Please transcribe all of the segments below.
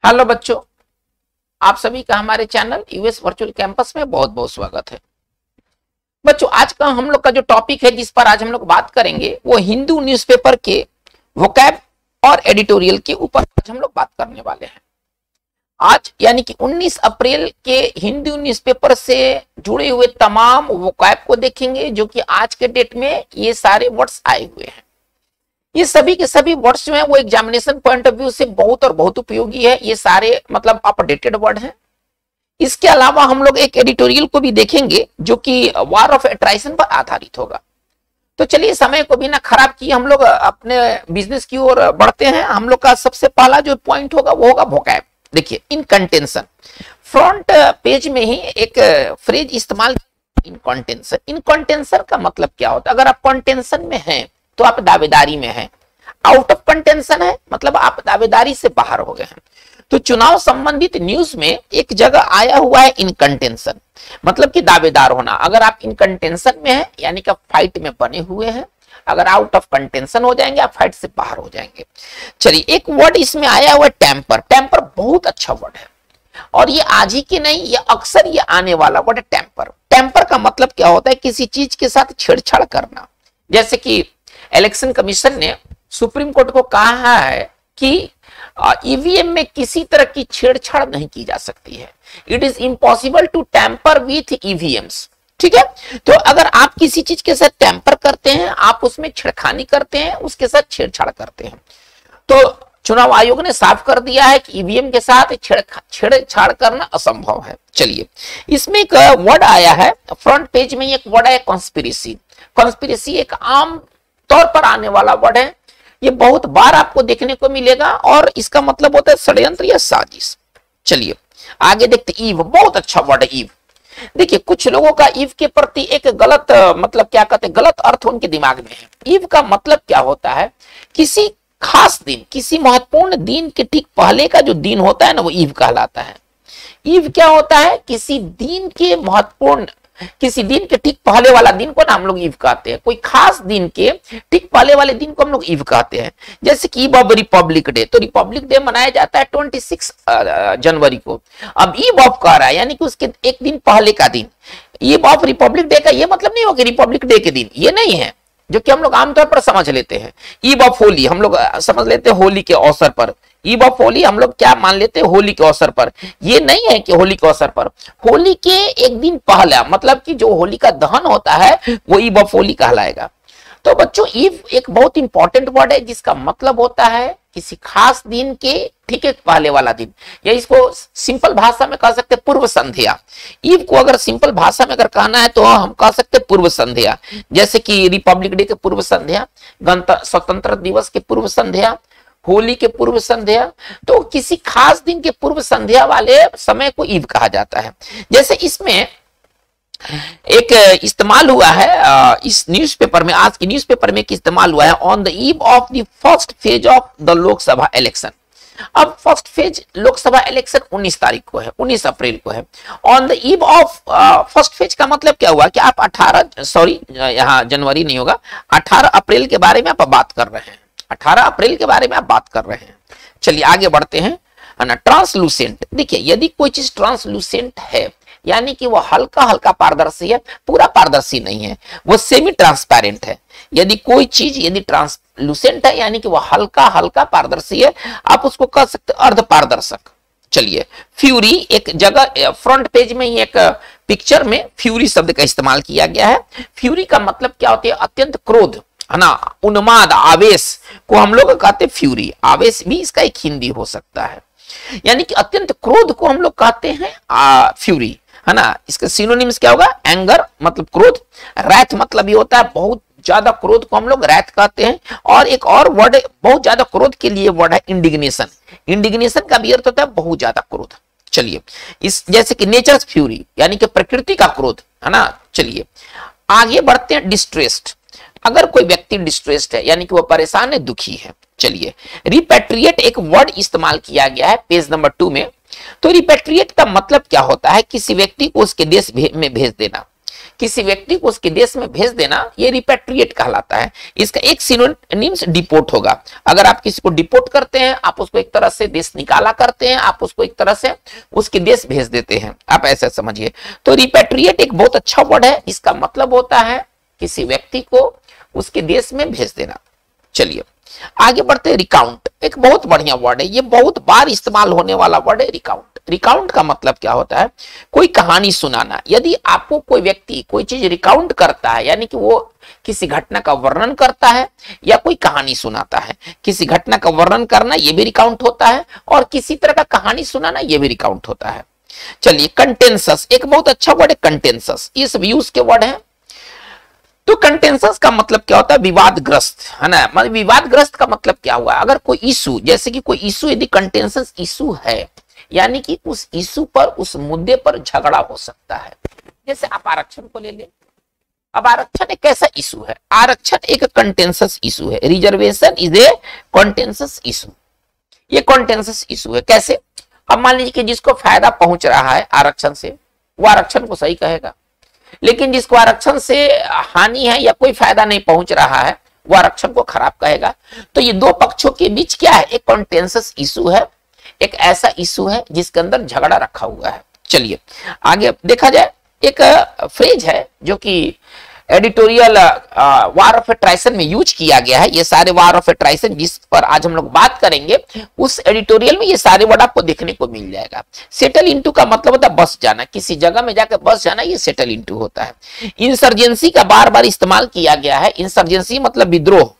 Hello बच्चों, आप सभी का हमारे चैनल यूएस वर्चुअल कैंपस में बहुत बहुत स्वागत है। बच्चों, आज का हम लोग का जो टॉपिक है जिस पर आज हम लोग बात करेंगे वो हिंदू न्यूज़पेपर के वोकैब और एडिटोरियल के ऊपर आज हम लोग बात करने वाले हैं। आज यानी कि 19 अप्रैल के हिंदू न्यूज़पेपर से जुड़े हुए तमाम वोकैब को देखेंगे जो कि आज के डेट में ये सारे वर्ड्स आए हुए हैं। ये सभी के सभी वर्ड्स जो है वो एग्जामिनेशन पॉइंट ऑफ व्यू से बहुत और बहुत उपयोगी है। ये सारे मतलब अपडेटेड वर्ड हैं। इसके अलावा हम लोग एक एडिटोरियल को भी देखेंगे जो कि वार ऑफ अट्राइशन पर आधारित होगा। तो चलिए समय को बिना खराब किए हम लोग अपने बिजनेस की ओर बढ़ते हैं। हम लोग का सबसे पहला जो पॉइंट होगा वो होगा वोकैब। देखिए, इन कंटेंशन फ्रंट पेज में ही एक फ्रेज इस्तेमाल, इन कंटेंशन। इन कंटेंशन का मतलब क्या होता है? अगर आप कंटेंशन में हैं तो आप दावेदारी में हैं। आउट ऑफ कंटेंशन है मतलब आप दावेदारी से बाहर हो गए हैं। तो चुनाव संबंधित न्यूज में एक जगह आया हुआ है इन कंटेंशन, मतलब कि दावेदार होना। अगर आप इन कंटेंशन में हैं यानी कि फाइट में बने हुए हैं। अगर आउट ऑफ कंटेंशन हो जाएंगे आप फाइट से बाहर हो जाएंगे। चलिए, एक वर्ड इसमें आया हुआ है टेम्पर। टेम्पर बहुत अच्छा वर्ड है और ये आज ही की नहीं, ये अक्सर ये आने वाला वर्ड है टेम्पर। टेम्पर का मतलब क्या होता है? किसी चीज के साथ छेड़छाड़ करना। जैसे कि इलेक्शन कमीशन ने सुप्रीम कोर्ट को कहा है कि ईवीएम में किसी तरह की छेड़छाड़ नहीं की जा सकती है। It is impossible to tamper with EVMs. ठीक है, तो अगर आप किसी चीज के साथ टैंपर करते हैं, आप उसमें छेड़खानी करते हैं, उसके साथ छेड़छाड़ करते हैं, तो चुनाव आयोग ने साफ कर दिया है कि ईवीएम के साथ छेड़छाड़ करना असंभव है। चलिए, इसमें एक वर्ड आया है फ्रंट पेज में, एक वर्ड है कॉन्स्पिरेसी। कॉन्स्पिरेसी एक आम तौर पर आने वाला वर्ड है। ये बहुत बार आपको देखने को मिलेगा और इसका मतलब होता है षड्यंत्र या साजिश। चलिए आगे देखते, ईव बहुत अच्छा वर्ड है ईव। देखिए, कुछ लोगों का ईव के प्रति एक गलत मतलब क्या कहते हैं, गलत अर्थ उनके दिमाग में है। ईव का मतलब क्या होता है? किसी खास दिन, किसी महत्वपूर्ण दिन के ठीक पहले का जो दिन होता है ना, वो ईव कहलाता है। ईव क्या होता है? किसी दिन के महत्वपूर्ण, किसी दिन के ठीक पहले वाला दिन को ना हम लोग ईव कहते हैं। कोई खास दिन के ठीक पहले वाले दिन को हम लोग ईव कहते हैं। जैसे कि ईव ऑफ रिपब्लिक डे, तो रिपब्लिक डे मनाया जाता है 26 जनवरी को। अब ईव ऑफ कह रहा है यानी कि उसके एक दिन पहले का दिन। ईव ऑफ रिपब्लिक डे का ये मतलब नहीं होगा रिपब्लिक डे के दिन, ये नहीं है जो कि हम लोग आमतौर पर समझ लेते हैं। ईव ऑफ होली हम लोग समझ लेते हैं होली के अवसर पर। ईव ऑफ होली हम लोग क्या मान लेते हैं? होली के अवसर पर। ये नहीं है कि होली के अवसर पर, होली के एक दिन पहले, मतलब कि जो होली का दहन होता है वो ईव ऑफ होली कहलाएगा। तो बच्चों, ईव एक बहुत इंपॉर्टेंट वर्ड है जिसका मतलब होता है किसी खास दिन के ठीक है पहले वाला दिन, या इसको सिंपल भाषा में कह सकते हैं पूर्व संध्या। ईव को अगर सिंपल भाषा में अगर कहना है तो हम कह सकते हैं पूर्व संध्या। जैसे कि रिपब्लिक डे के पूर्व संध्या, स्वतंत्रता दिवस के पूर्व संध्या, होली के पूर्व संध्या। तो किसी खास दिन के पूर्व संध्या वाले समय को ईव कहा जाता है। जैसे इसमें एक इस्तेमाल हुआ है इस न्यूज़पेपर में, आज की न्यूज़पेपर में इस्तेमाल हुआ है on the eve of the first phase of the Lok Sabha election. अब फर्स्ट फेज लोकसभा इलेक्शन 19 तारीख को है, 19 अप्रैल को है। On the eve of first phase का मतलब क्या हुआ कि आप 18 सॉरी यहाँ जनवरी नहीं होगा, 18 अप्रैल के बारे में आप बात कर रहे हैं। 18 अप्रैल के बारे में आप बात कर रहे हैं। चलिए आगे बढ़ते हैं, है ना। ट्रांसलूसेंट, देखिए यदि कोई चीज ट्रांसलूसेंट है यानी कि वो हल्का हल्का पारदर्शी है, पूरा पारदर्शी नहीं है, वो सेमी ट्रांसपेरेंट है। यदि कोई चीज यदि ट्रांसलूसेंट है यानी कि वो हल्का हल्का पारदर्शी है, आप उसको कह सकते अर्ध पारदर्शक। चलिए, फ्यूरी एक जगह फ्रंट पेज में ही एक पिक्चर में फ्यूरी शब्द का इस्तेमाल किया गया है। फ्यूरी का मतलब क्या होता है? अत्यंत क्रोध, है ना, उन्माद, आवेश को हम लोग कहते हैं फ्यूरी। आवेश भी इसका एक हिंदी हो सकता है, यानी कि अत्यंत क्रोध को हम लोग कहते हैं फ्यूरी, है ना। इसका सिनोनिम्स क्या होगा? एंगर मतलब क्रोध, रैथ मतलब ये होता है बहुत ज्यादा क्रोध को हम लोग रैथ कहते हैं। और एक और वर्ड बहुत ज्यादा क्रोध के लिए वर्ड है इंडिग्नेशन। इंडिग्नेशन का भी अर्थ होता है बहुत ज्यादा क्रोध। चलिए, इस जैसे कि नेचर्स फ्यूरी यानी कि प्रकृति का क्रोध, है ना। चलिए आगे बढ़ते हैं, डिस्ट्रेस्ड। अगर कोई व्यक्ति डिस्ट्रेस्ड है यानी कि वो परेशान है, दुखी है। चलिए, रिपेट्रिएट एक वर्ड इस्तेमाल किया गया है पेज नंबर 2 में। तो रिपेट्रिएट का मतलब क्या होता है? किसी व्यक्ति को उसके देश में भेज देना। किसी व्यक्ति को उसके देश में भेज देना, ये रिपेट्रिएट कहलाता है। इसका एक सिनोनिम्स डिपोर्ट होगा। अगर आप किसी को डिपोर्ट करते हैं, आप उसको एक तरह से देश निकाला करते हैं, आप उसको एक तरह से उसके देश भेज देते हैं, आप ऐसा समझिए। तो रिपेट्रिएट एक बहुत अच्छा वर्ड है, इसका मतलब होता है किसी व्यक्ति को उसके देश में भेज देना। चलिए आगे बढ़ते हैं। रिकाउंट एक बहुत बढ़िया वर्ड है, ये बहुत बार इस्तेमाल होने वाला वर्ड है रिकाउंट। रिकाउंट का मतलब क्या होता है? कोई कहानी सुनाना। यदि आपको कोई व्यक्ति कोई चीज रिकाउंट करता है, यानी कि वो किसी घटना का वर्णन करता है या कोई कहानी सुनाता है। किसी घटना का वर्णन करना ये भी रिकाउंट होता है, और किसी तरह का कहानी सुनाना ये भी रिकाउंट होता है। चलिए कंटेंसस एक बहुत अच्छा वर्ड है, कंटेंसस ये सब यूज के वर्ड है। तो कंटेंसस का मतलब क्या होता है? विवादग्रस्त, है ना। मतलब विवादग्रस्त का मतलब क्या हुआ? अगर कोई इशू, जैसे कि कोई इशू यदि कंटेंसस इशू है, यानी कि उस इशू पर, उस मुद्दे पर झगड़ा हो सकता है। जैसे आप आरक्षण को ले लें। अब आरक्षण एक कैसा इशू है? आरक्षण एक कंटेंसस इशू है। Reservation is a contentious issue. ये कंटेंसस इशू है। कैसे? अब मान लीजिए कि जिसको फायदा पहुंच रहा है आरक्षण से, वो आरक्षण को सही कहेगा, लेकिन जिसको आरक्षण से हानि है या कोई फायदा नहीं पहुंच रहा है, वो आरक्षण को खराब कहेगा। तो ये दो पक्षों के बीच क्या है? एक कंटेंसस इशू है, एक ऐसा इशू है जिसके अंदर झगड़ा रखा हुआ है। चलिए आगे देखा जाए। एक फ्रेज है जो कि एडिटोरियल वार ऑफ एट्राइसन में यूज किया गया है। ये सारे वार ऑफ एट्राइसन जिस पर आज हम लोग बात करेंगे, उस एडिटोरियल में ये सारे वर्ड आपको देखने को मिल जाएगा। सेटल इनटू का मतलब होता है बस जाना, किसी जगह में जाकर बस जाना, ये सेटल इनटू होता है। इंसर्जेंसी का बार बार इस्तेमाल किया गया है। इंसर्जेंसी मतलब विद्रोह।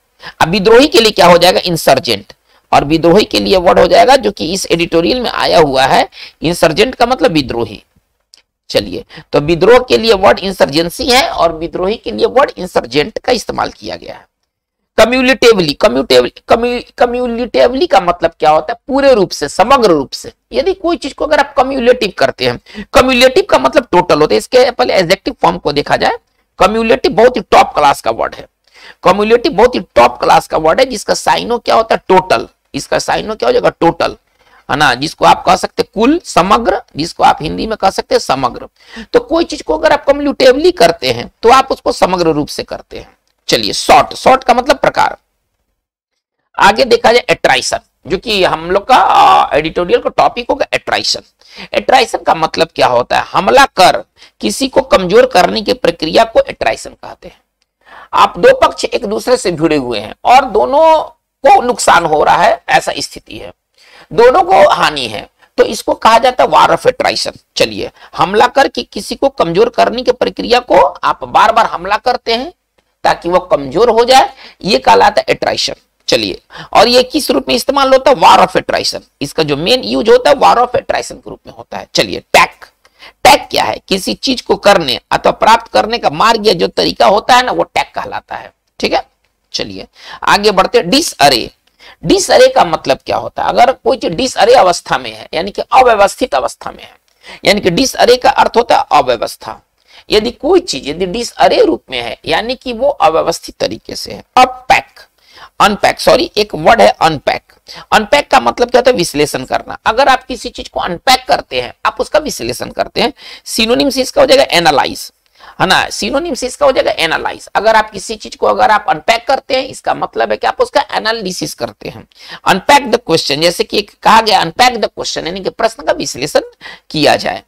अब विद्रोही के लिए क्या हो जाएगा? इंसर्जेंट। और विद्रोही के लिए वर्ड हो जाएगा जो कि इस एडिटोरियल में आया हुआ है, इंसर्जेंट का मतलब विद्रोही। चलिए तो विद्रोह के लिए वर्ड इंसर्जेंसी है और विद्रोही के लिए वर्ड इंसर्जेंट का इस्तेमाल किया गया है। कम्युलेटिवली, कम्युलेटिवली का मतलब क्या होता है? पूरे रूप से, समग्र रूप से। यदि कोई चीज को अगर आप कम्युलेटिव करते हैं, कम्युलेटिव का मतलब टोटल होता है। इसके पहले एडजेक्टिव फॉर्म को देखा जाए। कम्युलेटिव बहुत ही टॉप क्लास का वर्ड है। कम्युलेटिव बहुत ही टॉप क्लास का वर्ड है, जिसका साइनो क्या होता है? टोटल। इसका साइनो क्या हो जाएगा? टोटल, है ना। जिसको आप कह सकते कुल, समग्र, जिसको आप हिंदी में कह सकते हैं समग्र। तो कोई चीज को अगर आप कम्युलेटिवली करते हैं तो आप उसको समग्र रूप से करते हैं। चलिए शॉर्ट, शॉर्ट का मतलब प्रकार। आगे देखा जाए एट्राइसन, जो कि हम लोग का एडिटोरियल का टॉपिक होगा एट्राइसन। एट्राइसन का मतलब क्या होता है? हमला कर किसी को कमजोर करने की प्रक्रिया को एट्राइसन कहते हैं। आप दो पक्ष एक दूसरे से भिड़े हुए हैं और दोनों को नुकसान हो रहा है, ऐसा स्थिति है, दोनों को हानि है, तो इसको कहा जाता है वार ऑफ एट्राइसन। चलिए हमला करके किसी को कमजोर करने की प्रक्रिया को आप बार बार हमला करते हैं ताकि वो कमजोर हो जाए, ये कहलाता है एट्राइसन। चलिए, और ये किस रूप में इस्तेमाल होता है? War of attrition. इसका जो मेन यूज होता है वार ऑफ एट्राइसन के रूप में होता है। चलिए टैक, टैग क्या है? किसी चीज को करने अथवा प्राप्त करने का मार्ग या जो तरीका होता है ना, वो टैग कहलाता है। ठीक है, चलिए आगे बढ़ते हैं। डिसअरे, डिसअरे का मतलब क्या होता है? अगर कोई चीज डिसअरे अवस्था में है, यानी कि अव्यवस्थित अवस्था में है, यानी कि डिसअरे का अर्थ होता है अव्यवस्था। यदि कोई चीज यदि डिसअरे रूप में है, यानी कि वो अव्यवस्थित तरीके से है। अपैक, अनपैक, सॉरी एक वर्ड है अनपैक। अनपैक का मतलब क्या होता है? विश्लेषण करना। अगर आप किसी चीज को अनपैक करते हैं, आप उसका विश्लेषण करते हैं। सिनोनिम्स इसका हो जाएगा एनालाइज, है ना। सिनोनिम्स इसका हो जाएगा एनालाइज। अगर आप किसी चीज को अगर आप अनपैक करते हैं, इसका मतलब है कि आप उसका एनालिसिस करते हैं। अनपैक द क्वेश्चन, जैसे कि कहा गया अनपैक द क्वेश्चन, यानी कि प्रश्न का विश्लेषण किया जाए।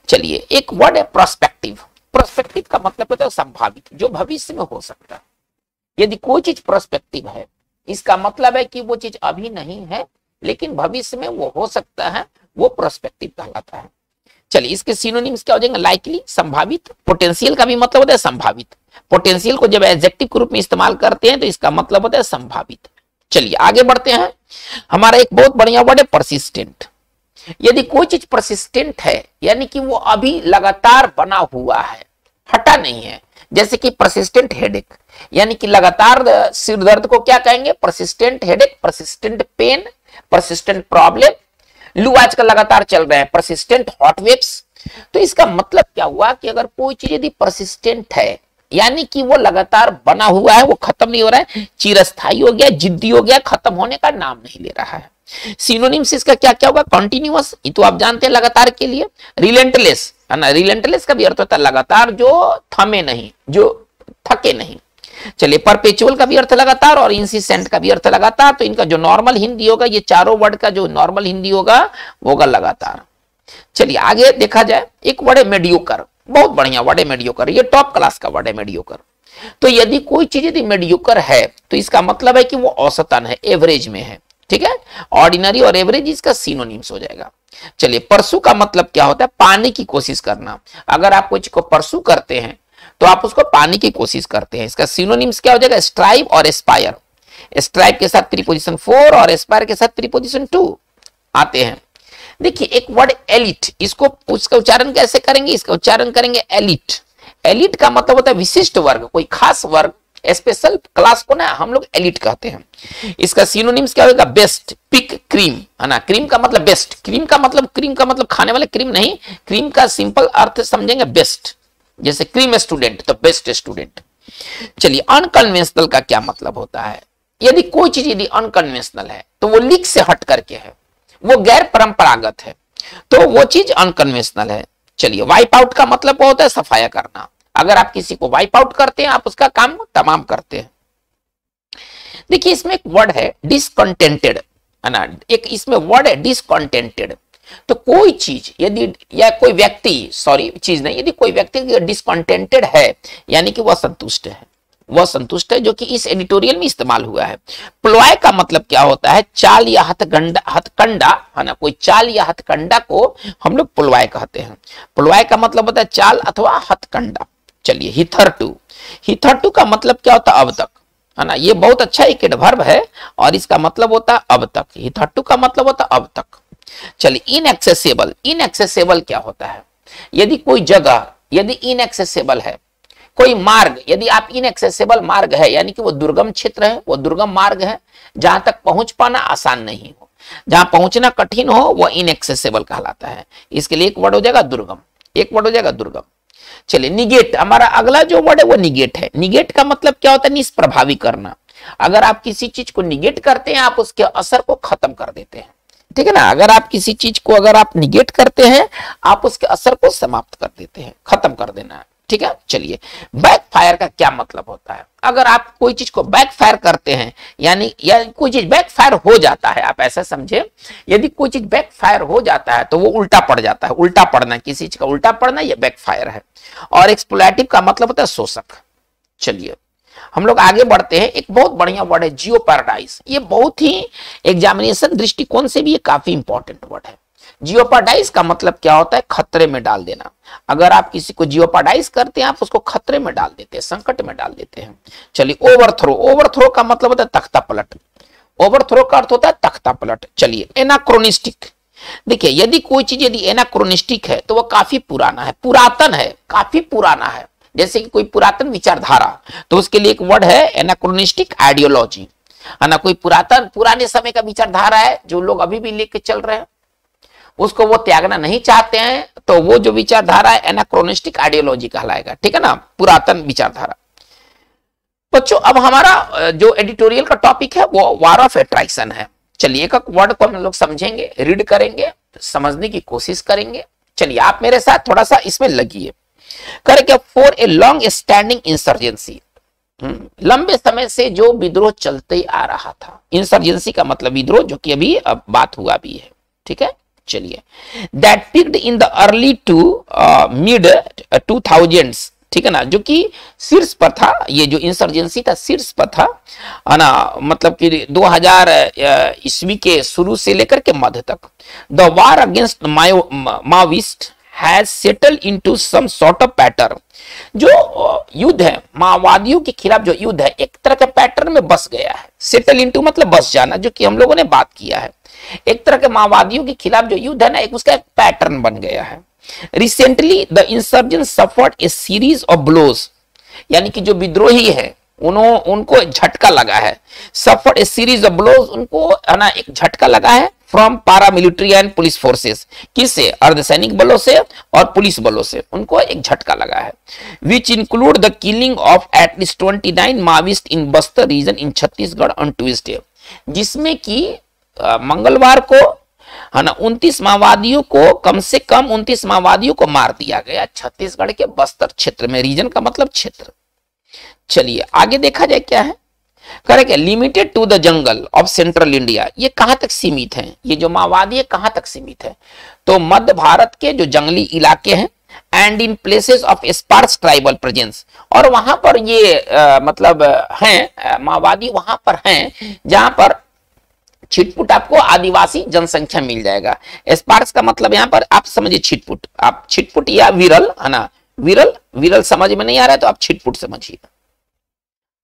चलिए एक वर्ड है प्रोस्पेक्टिव। प्रोस्पेक्टिव का मतलब होता है संभावित, जो भविष्य में हो सकता है। यदि कोई चीज प्रोस्पेक्टिव है, इसका मतलब है कि वो चीज अभी नहीं है लेकिन भविष्य में वो हो सकता है, वो प्रोस्पेक्टिव कहलाता है। चलिए इसके सिनोनिम्स क्या हो जाएंगे? लाइकली, संभावित। पोटेंशियल का भी मतलब होता है संभावित। पोटेंशियल को जब एडजेक्टिव के रूप में इस्तेमाल करते हैं तो इसका मतलब होता है संभावित। चलिए आगे बढ़ते हैं। हमारा एक बहुत बढ़िया वर्ड है परसिस्टेंट। यदि कोई चीज परसिस्टेंट है, यानी कि वो अभी लगातार बना हुआ है, हटा नहीं है। जैसे कि परसिस्टेंट हेडेक, यानी कि लगातार सिर दर्द को क्या कहेंगे? Persistent headache, persistent pain, persistent problem. लू आजकल लगातार चल रहे हैं, परसिस्टेंट हॉट वेव्स। तो इसका मतलब क्या हुआ कि अगर कोई चीज यदि परसिस्टेंट है, यानी कि वो लगातार बना हुआ है, वो खत्म नहीं हो रहा है, चिरस्थायी हो गया, जिद्दी हो गया, खत्म होने का नाम नहीं ले रहा है। सिनोनिम्स इसका क्या क्या होगा? कॉन्टिन्यूअस, ये तो आप जानते हैं लगातार के लिए। रिलेंटलेस, है ना। रिलेंटलेस का भी अर्थ होता है लगातार, जो थमे नहीं, जो थके नहीं। चलिए, परपेचुअल का भी अर्थ लगातार और इंसिस्टेंट का भी अर्थ लगातार। तो इनका जो नॉर्मल हिंदी होगा, ये चारों वर्ड का जो नॉर्मल हिंदी होगा वो होगा लगातार। चलिए आगे देखा जाए, एक वर्ड है मेडियोकर, बहुत बढ़िया वर्ड है मेडियोकर, ये टॉप क्लास का वर्ड है मेडियोकर। तो यदि कोई चीज यदि मेडियोकर है तो इसका मतलब है कि वो औसतन है, एवरेज में है, ठीक है। ऑर्डिनरी और एवरेज इसका सिनोनिम्स हो जाएगा। चलिए, परसू का मतलब क्या होता है? पाने की कोशिश करना। अगर आप कोई चीज को परसू करते हैं तो आप उसको पाने की कोशिश करते हैं। इसका सिनोनिम्स क्या हो जाएगा? स्ट्राइव और एस्पायर। स्ट्राइव के साथ प्रीपोजिशन 4 और एस्पायर के साथ प्रीपोजिशन 2 आते हैं। देखिए, एक वर्ड एलिट, इसको उसका उच्चारण कैसे करेंगे? इसका उच्चारण करेंगे एलिट। एलिट का मतलब होता है विशिष्ट वर्ग, कोई खास वर्ग, स्पेशल क्लास को ना हम लोग एलिट कहते हैं। इसका सिनोनिम्स क्या होगा? बेस्ट, पिक, क्रीम, है ना। क्रीम का मतलब बेस्ट, क्रीम का मतलब खाने वाले क्रीम नहीं, क्रीम का सिंपल अर्थ समझेंगे बेस्ट। जैसे क्रीम स्टूडेंट तो बेस्ट स्टूडेंट। चलिए, अनकन्वेंशनल का क्या मतलब होता है? यदि कोई चीज यदि अनकन्वेंशनल है तो वो लीक से हट करके है, वो गैर परंपरागत है, तो वो चीज अनकन्वेंशनल है। चलिए, वाइप आउट का मतलब क्या होता है? सफाया करना। अगर आप किसी को वाइप आउट करते हैं, आप उसका काम तमाम करते हैं। देखिए, इसमें एक वर्ड है डिसकंटेंटेड, है ना। एक इसमें वर्ड है डिसकंटेंटेड। तो कोई चीज यदि या कोई व्यक्ति, सॉरी चीज नहीं, यदि कोई व्यक्ति डिसकंटेंटेड है यानी कि वह संतुष्ट है, वह संतुष्ट है, जो कि इस एडिटोरियल में इस्तेमाल हुआ है। प्लॉय का मतलब क्या होता है? चाल या हथकंडा, है ना। कोई चाल या हथकंडा को हम लोग प्लॉय कहते हैं। प्लॉय का मतलब होता है चाल अथवा हथकंडा। चलिए, हिथरटू, हिथरटू का मतलब क्या होता है? अब तक, है ना। ये बहुत अच्छा एक एडवर्ब है और इसका मतलब होता है अब तक। हिथरटू का मतलब होता है अब तक। चलिए, इनएक्सेसिबल, इनएक्सेसिबल क्या होता है? यदि कोई जगह यदि इनएक्सेसिबल है, कोई मार्ग यदि आप इनएक्सेसिबल मार्ग है यानी कि वो दुर्गम क्षेत्र है, वो दुर्गम मार्ग है, जहां तक पहुंच पाना आसान नहीं हो, जहां पहुंचना कठिन हो, वो इनएक्सेसिबल कहलाता है। इसके लिए एक वर्ड हो जाएगा दुर्गम, एक वर्ड हो जाएगा दुर्गम। चलिए, निगेट, हमारा अगला जो वर्ड है वो निगेट है। निगेट का मतलब क्या होता है? निष्प्रभावी करना। अगर आप किसी चीज को निगेट करते हैं, आप उसके असर को खत्म कर देते हैं, ठीक है ना। अगर आप किसी चीज को अगर आप निगेट करते हैं, आप उसके असर को समाप्त कर देते हैं, खत्म कर देना है, ठीक है। चलिए, बैकफायर का क्या मतलब होता है? अगर आप कोई चीज को बैकफायर करते हैं यानी या कोई चीज बैकफायर हो जाता है, आप ऐसा समझे, यदि कोई चीज बैकफायर हो जाता है तो वो उल्टा पड़ जाता है। उल्टा पड़ना, किसी चीज का उल्टा पड़ना, ये बैकफायर है। और एक्सप्लॉइटिव का मतलब होता है शोषक। चलिए, हम लोग आगे बढ़ते हैं। एक बहुत बढ़िया वर्ड है जियोपैराडाइज। ये बहुत ही एग्जामिनेशन दृष्टिकोण से भी ये काफी इंपॉर्टेंट वर्ड है। जियोपैराडाइज का मतलब क्या होता है? खतरे में डाल देना। अगर आप किसी को जियोपैराडाइज करते हैं, आप उसको खतरे में डाल देते हैं, संकट में डाल देते हैं। चलिए, ओवरथ्रो, ओवरथ्रो का मतलब होता है तख्ता पलट। ओवरथ्रो का अर्थ होता है तख्ता पलट। चलिए, एनाक्रोनिस्टिक, देखिए, यदि कोई चीज यदि एनाक्रोनिस्टिक है तो वह काफी पुराना है, पुरातन है, काफी पुराना है। जैसे कि कोई पुरातन विचारधारा, तो उसके लिए एक वर्ड है एनाक्रोनिस्टिक आइडियोलॉजी, है ना। कोई पुरातन पुराने समय का विचारधारा है जो लोग अभी भी लेके चल रहे हैं, उसको वो त्यागना नहीं चाहते हैं, तो वो जो विचारधारा है एनाक्रोनिस्टिक आइडियोलॉजी कहलाएगा, ठीक है ना, पुरातन विचारधारा। बच्चों, अब हमारा जो एडिटोरियल का टॉपिक है वो वार ऑफ एट्रैक्शन है। चलिए, एक वर्ड को हम लोग समझेंगे, रीड करेंगे, समझने की कोशिश करेंगे। चलिए, आप मेरे साथ थोड़ा सा इसमें लगिए। करेंगे, for a long standing insurgency, लंबे समय से जो विद्रोह चलते आ रहा था। इंसर्जेंसी का मतलब विद्रोह, जो कि अभी अब बात हुआ भी है, ठीक है। चलिए, that peaked in the early to mid 2000s, ठीक है ना, जो कि शीर्ष पर था। ये जो इंसर्जेंसी था शीर्ष पर था, है ना, मतलब कि 2000 ईस्वी के शुरू से लेकर के मध्य तक। The war against Maoist has settle into some sort of pattern. जो युद्ध है, माओवादियों के खिलाफ जो युद्ध है, एक तरह के पैटर्न में बस गया है। सेटल इनटू मतलब बस जाना, जो कि हम लोगों ने बात किया है। एक तरह के माओवादियों के खिलाफ जो युद्ध है ना, एक उसका पैटर्न बन गया है। Recently the insurgents suffered a series of blows, यानी कि जो विद्रोही है उनको झटका लगा है। Suffered a series of blows, उनको है ना एक झटका लगा है from paramilitary and police forces, किससे? अर्धसैनिक बलों से और पुलिस बलों से उनको एक झटका लगा है। Which include the killing of at least 29 Maoist in Bastar region in Chhattisgarh on Tuesday, जिसमें कि मंगलवार को, है ना। 29 माओवादियों को, कम से कम 29 माओवादियों को मार दिया गया छत्तीसगढ़ के बस्तर क्षेत्र में। रीजन का मतलब क्षेत्र। चलिए आगे देखा जाए क्या है। Correct, limited to the jungle of central India. ये कहां तक सीमित है, ये जो माओवादी है कहां तक सीमित है, तो मध्य भारत के जो जंगली इलाके हैं, and in places of sparse tribal presence, और वहां पर ये मतलब हैं माओवादी वहां पर हैं जहां पर छिटपुट आपको आदिवासी जनसंख्या मिल जाएगा। स्पार्स का मतलब यहां पर आप समझिए छिटपुट, आप छिटपुट या विरल है ना, विरल, विरल समझ में नहीं आ रहा है तो आप छिटपुट समझिए,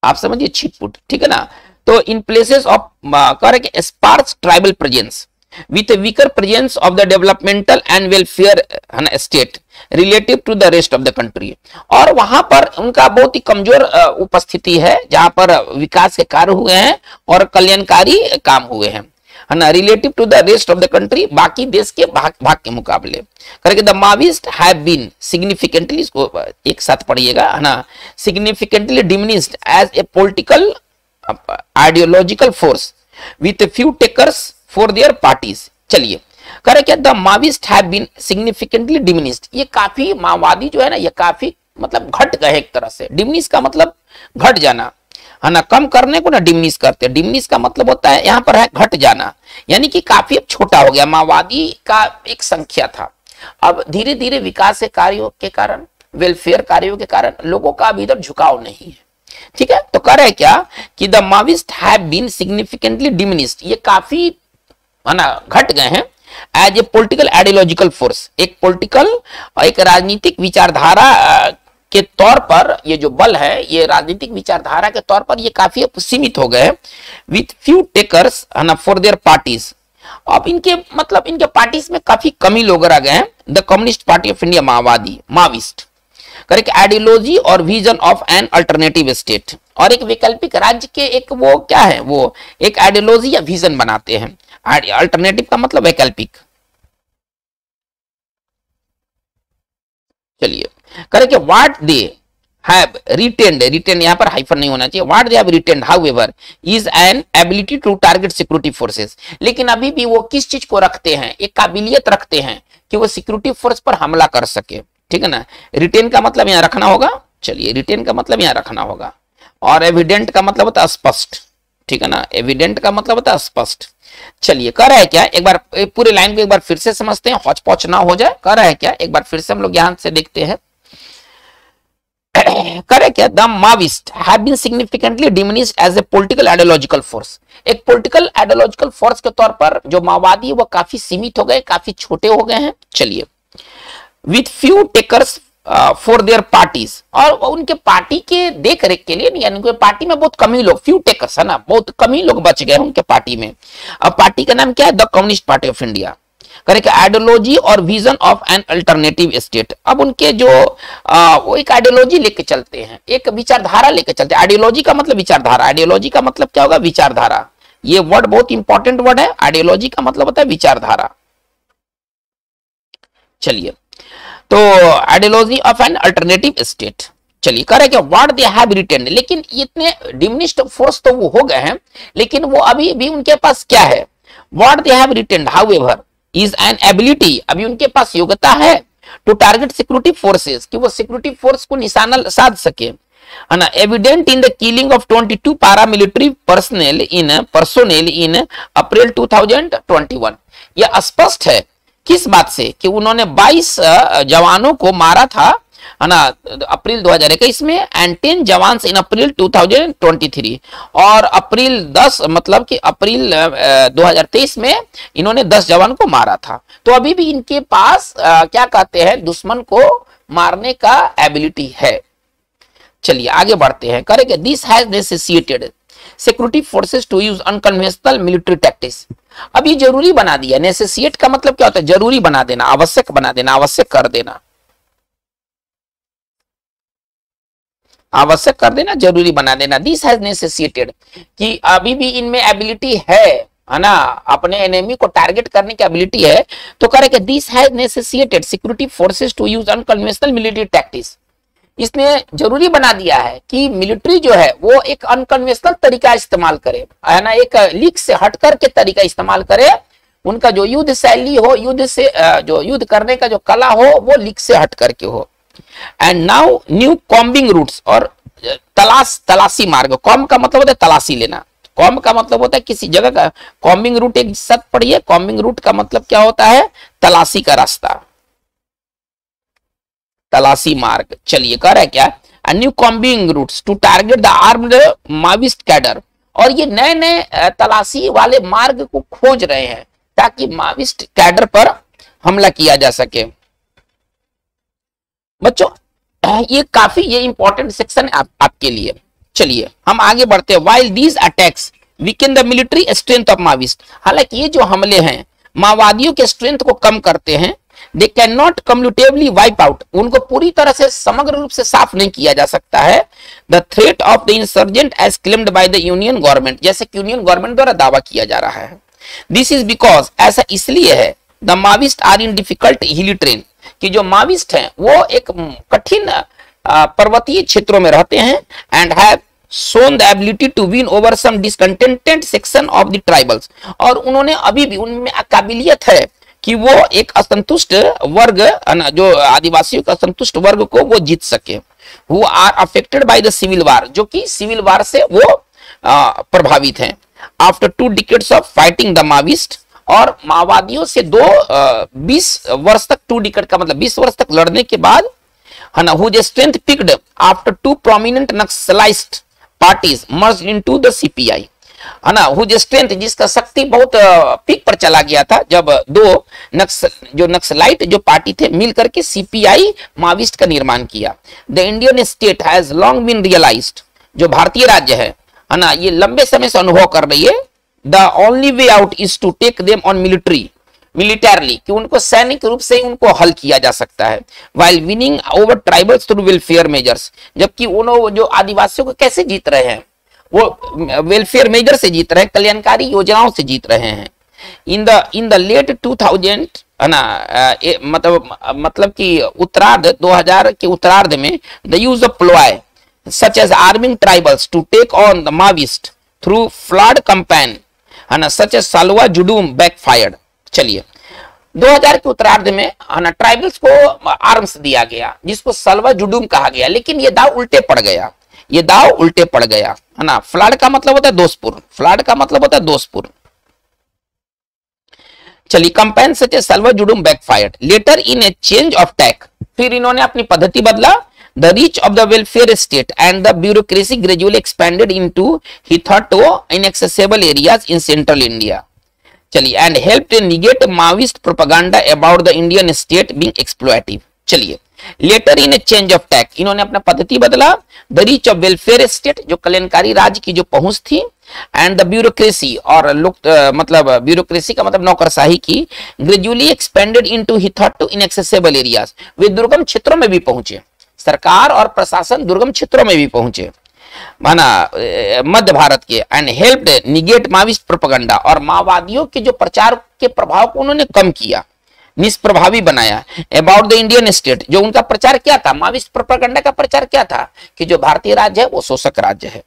आप समझिए छिटपुट, ठीक है ना। तो in places of correct sparse tribal presence with weaker presence of the developmental and welfare state relative to the rest of the country, और वहां पर उनका बहुत ही कमजोर उपस्थिति है जहां पर विकास के कार्य हुए हैं और कल्याणकारी काम हुए हैं, है ना, relative to the rest of the country, बाकी देश के भाग के मुकाबले। करके the Maoist have been significantly, इसको एक साथ पढ़िएगा, है ना, significantly diminished as a political ideological force with few takers for their parties. चलिए करे क्या, the Maoist have been significantly diminished, ये काफी माओवादी जो है ना ये काफी मतलब घट गए एक तरह से। डिमिनिश का मतलब घट जाना, है ना, कम करने को ना डिमिनिश करते हैं। डिमिनिश का मतलब होता है यहाँ पर है घट जाना, यानी कि काफी अब छोटा हो गया। माओवादी का एक संख्या था, अब धीरे धीरे विकास के कार्यों के कारण, वेलफेयर कार्यों के कारण लोगों का अभी इधर झुकाव नहीं है, ठीक है। तो कह रहे क्या कि the Maoist have been significantly diminished, ये काफी है ना घट गए हैं as a political ideological force, एक पॉलिटिकल, एक राजनीतिक विचारधारा के तौर पर ये जो बल है, ये राजनीतिक विचारधारा के तौर पर ये काफी सीमित हो गए विथ फ्यू टेकर्स, है ना, फॉर देयर पार्टीज। अब इनके मतलब इनके पार्टीज में काफी कमी लोग आ गए हैं। The Communist Party of India, माओवादी, माओइस्ट, करेक्ट, आइडियोलॉजी और vision of an alternative state, और एक वैकल्पिक राज्य के एक वो क्या है, वो एक आइडियोलॉजी या विजन बनाते हैं। अल्टरनेटिव का मतलब वैकल्पिक। चलिए correct, what they have retained, retain यहां पर हाइफन नहीं होना चाहिए, what they have retained however is an ability to target security forces, लेकिन अभी भी वो किस चीज को रखते हैं, एक काबिलियत रखते हैं कि वो सिक्योरिटी फोर्स पर हमला कर सके, ठीक है ना। रिटेन का मतलब यहां रखना होगा, चलिए रिटेन का मतलब यहां रखना होगा, और एविडेंट का मतलब होता है स्पष्ट, ठीक है ना, एविडेंट का मतलब होता है स्पष्ट। चलिए कह रहा है क्या, एक बार पूरे लाइन को एक बार फिर से समझते हैं, हौच पौच ना हो जाए। कह रहा है क्या, एक बार फिर से हम लोग ध्यान से देखते हैं। करे क्या, the Maoist have been significantly diminished as a political ideological force, एक पॉलिटिकल आइडियोलॉजिकल फोर्स के तौर पर जो माओवादी वो काफी सीमित हो गए, काफी छोटे हो गए हैं। चलिए with few takers for their parties, और उनके पार्टी के देख रेख के लिए, यानी उनके पार्टी में बहुत कम ही लोग, फ्यू टेकर्स है ना, बहुत कम ही लोग बच गए उनके पार्टी में। अब पार्टी का नाम क्या है, the Communist Party of India, correct, ideology और vision of an alternative state. अब उनके जो वो एक आइडियोलॉजी लेके चलते हैं, एक विचारधारा लेके चलते हैं। आइडियोलॉजी का मतलब विचारधारा, आइडियोलॉजी का मतलब क्या होगा, विचारधारा। ये वर्ड बहुत इंपॉर्टेंट वर्ड है, आइडियोलॉजी का मतलब होता है विचारधारा। चलिए तो ideology of an alternative state. चलिए कह रहे हैं कि व्हाट दे हैव रिटेन्ड, लेकिन इतने डिमिनिश्ड फोर्स तो वो हो गए हैं, लेकिन वो अभी भी उनके पास क्या है, what they have retained however is an ability, अभी उनके पास योग्यता है टू टारगेट सिक्योरिटी फोर्सेस, कि वो सिक्योरिटी फोर्स को निशाना साध सके, है ना। Evident in the killing of 22 paramilitary personnel in April 2021, यह स्पष्ट है किस बात से, कि उन्होंने 22 जवानों को मारा था, है ना, अप्रैल 2021 में, एंड 10 जवान इन अप्रैल 2023, और अप्रैल 10 मतलब कि अप्रैल 2023 में इन्होंने 10 जवान को मारा था। तो अभी भी इनके पास क्या कहते हैं, दुश्मन को मारने का एबिलिटी है। चलिए आगे बढ़ते हैं। करेंगे this has necessitated security forces to use unconventional military tactics, अब ये जरूरी बना दिया। नेसेसिएट का मतलब क्या होता है, जरूरी बना देना, आवश्यक बना देना, आवश्यक कर देना, आवश्यक कर देना, जरूरी बना देना। दिस हैज नेसेसिटेड, कि अभी भी इनमें एबिलिटी है ना, अपने एनिमी को टारगेट करने की एबिलिटी है। तो करेंगे this has necessitated security forces to use unconventional military tactics, इसने जरूरी बना दिया है कि मिलिट्री जो है वो एक अनकन्वेंशनल तरीका इस्तेमाल करे, है ना, एक लीक से हटकर के तरीका इस्तेमाल करे उनका जो युद्ध शैली हो, युद्ध से जो युद्ध करने का जो कला हो वो लीक से हट करके हो। And now new combing routes, और तलाशी मार्ग, कॉम का मतलब होता है तलाशी लेना, कॉम का मतलब होता है किसी जगह का, कॉम्बिंग रूट एक शब्द पढ़िए, कॉम्बिंग रूट का मतलब क्या होता है, तलाशी का रास्ता, तलाशी मार्ग। चलिए कह रहा है क्या, new combing routes to target the armed Maoist cadre, और ये नए नए तलाशी वाले मार्ग को खोज रहे हैं ताकि माविस्ट कैडर पर हमला किया जा सके। बच्चों ये काफी ये इंपॉर्टेंट सेक्शन है आपके लिए। चलिए हम आगे बढ़ते हैं। While these attacks weaken the military strength of Maoist, हालांकि ये जो हमले हैं माओवादियों के स्ट्रेंथ को कम करते हैं, they can not cumulatively wipe out, उनको पूरी तरह से समग्र रूप से साफ नहीं किया जा सकता है। The threat of the insurgent as claimed by the union government, जैसे कि यूनियन गवर्नमेंट द्वारा दावा किया जा रहा है। दिस इज बिकॉज, ऐसा इसलिए है, द माविस्ट आर इन डिफिकल्ट हिली ट्रेन, कि जो माविस्ट हैं वो एक कठिन पर्वतीय क्षेत्रों में रहते हैं, and have shown the ability to win over some discontented section of the tribals, और उन्होंने अभी भी उनमें काबिलियत है कि वो एक असंतुष्ट वर्ग, जो आदिवासियों का असंतुष्ट वर्ग को वो जीत सके। Who are affected by the civil war, जो कि सिविल वार से वो प्रभावित हैं। After 2 decades of fighting the Maoist, और माओवादियों से 20 वर्ष तक, 2 डिकेड का मतलब 20 वर्ष तक लड़ने के बाद, है ना, whose strength peaked after 2 prominent Naxalite parties merged into the CPI, है ना, whose strength, जिसका शक्ति बहुत पीक पर चला गया था जब 2 नक्सलाइट जो पार्टी थे मिल करके सीपीआई माविस्ट का निर्माण किया। The Indian state has long been realized, जो भारतीय राज्य है ना, ये लंबे समय से अनुभव कर रही है, the only way out is to take them on militarily, कि उनको सैनिक रूप से उनको हल किया जा सकता है। While winning over tribals through welfare measures, जबकि उन्होंने जो आदिवासियों को कैसे जीत रहे हैं, वो वेलफेयर मेजर से जीत रहे हैं, कल्याणकारी योजनाओं से जीत रहे हैं। इन द लेट 2000, है ना, मतलब कि उत्तरार्ध 2000 के उत्तरार्ध में, the use of ploy such as arming tribals to take on the Maoist through flood campaign, है ना, such as Salwa Judum backfired. चलिए 2000 के उत्तरार्ध में, है ना, ट्राइबल्स को आर्म्स दिया गया जिसको सलवा जुडूम कहा गया, लेकिन ये दाव उल्टे पड़ गया, ये दाव उल्टे पड़ गया, है ना। फ्लड का मतलब होता है दोषपूर्ण, फ्लड का मतलब होता है दोषपूर्ण। चलिए campaign such a Salwa Judum backfired later in a change of tack, फिर इन्होंने अपनी पद्धति बदला। The reach of the welfare state and the bureaucracy gradually expanded into hitherto inaccessible areas in central India. चलिए and help negate Maoist propaganda about the Indian state being exploitative. चलिए later in a change of tack, इन्होंने अपना पद्धति बदला। The reach of welfare state, जो कल्याणकारी राज्य की जो पहुंच थी, एंड द ब्यूरोक्रेसी, और मतलब ब्यूरोक्रेसी का मतलब नौकरशाही की, gradually expanded into hitherto inaccessible areas, वे दुर्गम क्षेत्रों में भी पहुंचे, सरकार और प्रशासन दुर्गम क्षेत्रों में भी पहुंचे, माना मध्य भारत के। And helped negate Maoist propaganda, और माओवादियों के जो प्रचार के प्रभाव को उन्होंने कम किया, निष्प्रभावी बनाया। अबाउट द इंडियन स्टेट, जो उनका प्रचार क्या था, माओइस्ट प्रोपेगेंडा का प्रचार क्या था, कि जो भारतीय राज्य है वो शोषक राज्य है।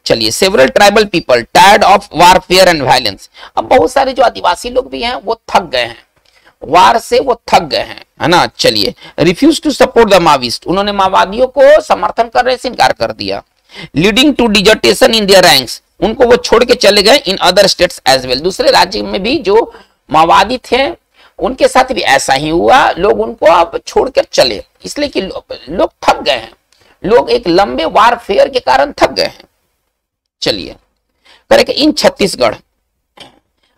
चलिए several tribal people tired of warfare and violence, अब बहुत सारे जो आदिवासी लोग भी हैं वो थक गए हैं, वार से वो थक गए हैं, है ना। चलिए refuse to support the Maoist, उन्होंने माओवादियों को समर्थन करने से इनकार कर दिया। Leading to desertion in their ranks, उनको वो छोड़ के चले गए in other states as well, दूसरे राज्य में भी जो माओवादी थे उनके साथ भी ऐसा ही हुआ, लोग उनको अब छोड़कर चले, इसलिए कि लोग थक गए हैं, लोग एक लंबे वारफेयर के कारण थक गए हैं। चलिए करें इन Chhattisgarh,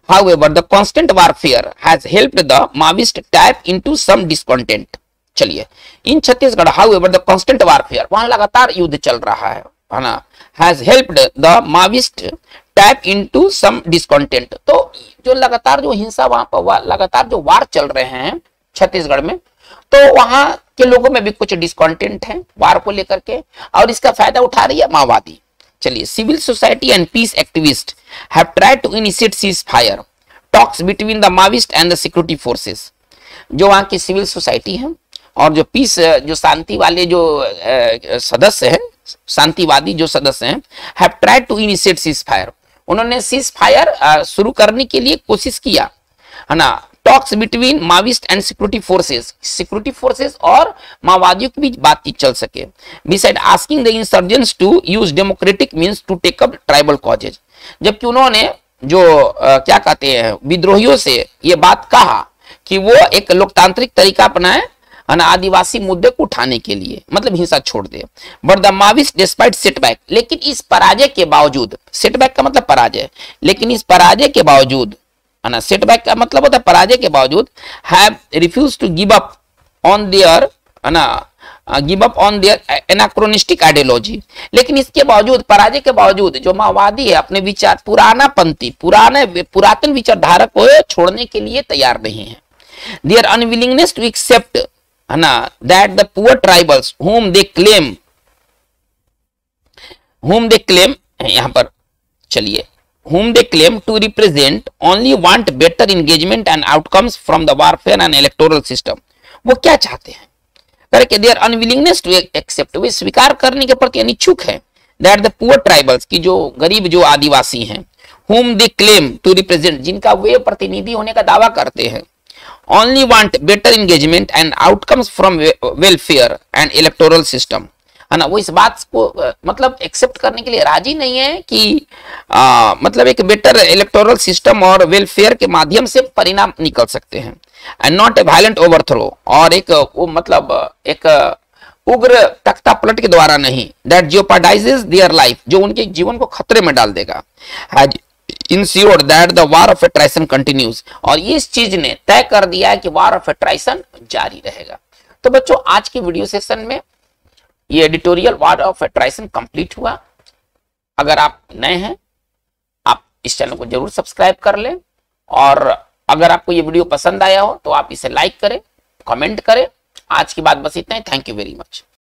however the constant warfare has helped the Maoist tap into some discontent। चलिए इन Chhattisgarh, however the constant warfare, वहां लगातार युद्ध चल रहा है ना, has helped the Maoist tap into some discontent, तो जो लगातार जो हिंसा वहां पर लगातार जो वार चल रहे हैं छत्तीसगढ़ में, तो वहां के लोगों में भी कुछ डिस्कॉन्टेंट है वार को लेकर के, और इसका फायदा उठा रही है माओवादी। चलिए civil society and peace activist have tried to initiate cease fire talks between the Maoist and the security forces, जो वहां की सिविल सोसाइटी है और जो पीस, जो शांति वाले जो सदस्य हैं, शांतिवादी जो सदस्य हैं, have tried to initiate cease fire, उन्होंने सीज फायर शुरू करने के लिए कोशिश किया, है ना, talks between Maoist and security forces और माओवादियों के बीच बातचीत चल सके। Beside asking the insurgents to use democratic means to take up tribal causes, जबकि उन्होंने जो क्या कहते हैं विद्रोहियों से ये बात कहा कि वो एक लोकतांत्रिक तरीका अपनाए आदिवासी मुद्दे को उठाने के लिए, मतलब हिंसा छोड़ दे। But the Maoist despite setback, लेकिन इस पराजय के बावजूद, सेटबैक का मतलब पराजय, लेकिन इस पराजय के बावजूद, है ना, सेटबैक का मतलब होता है पराजय के बावजूद, have refuse to give up on their, है ना, give up on their anachronistic ideology, लेकिन इसके बावजूद, पराजय के बावजूद जो माओवादी है अपने विचार पुरातन विचारधारा को छोड़ने के लिए तैयार नहीं है। देयर अनविलिंगनेस टू एक्सेप्ट, है ना, that the poor tribals whom they claim to represent only want better engagement and outcomes from the warfare and electoral system। वो क्या चाहते हैं करके, देयर अनविलिंगनेस टू एक्सेप्ट, वे स्वीकार करने के प्रति अनिच्छुक है, दैट द पुअर ट्राइबल्स की जो गरीब जो आदिवासी हैं, whom they claim to represent, जिनका वे प्रतिनिधि होने का दावा करते हैं, only want better engagement and outcomes from welfare and electoral system, है ना, वो इस बात को मतलब एक्सेप्ट करने के लिए राजी नहीं है कि मतलब एक बेटर इलेक्टोरल सिस्टम और वेलफेयर के माध्यम से परिणाम निकल सकते हैं, and not a violent overthrow, और एक वो मतलब एक उग्र तख्ता पलट के द्वारा नहीं, दैट जियोपार्डाइजेस देयर लाइफ, जो उनके जीवन को खतरे में डाल देगा, has ensured that the war of attrition continues, और इस चीज ने तय कर दिया है कि वॉर ऑफ अट्राइशन जारी रहेगा। तो बच्चों आज की वीडियो सेशन में ये एडिटोरियल वॉर ऑफ अट्राइशन कंप्लीट हुआ। अगर आप नए हैं आप इस चैनल को जरूर सब्सक्राइब कर लें, और अगर आपको ये वीडियो पसंद आया हो तो आप इसे लाइक करें, कमेंट करें। आज की बात बस इतना ही। Thank you very much.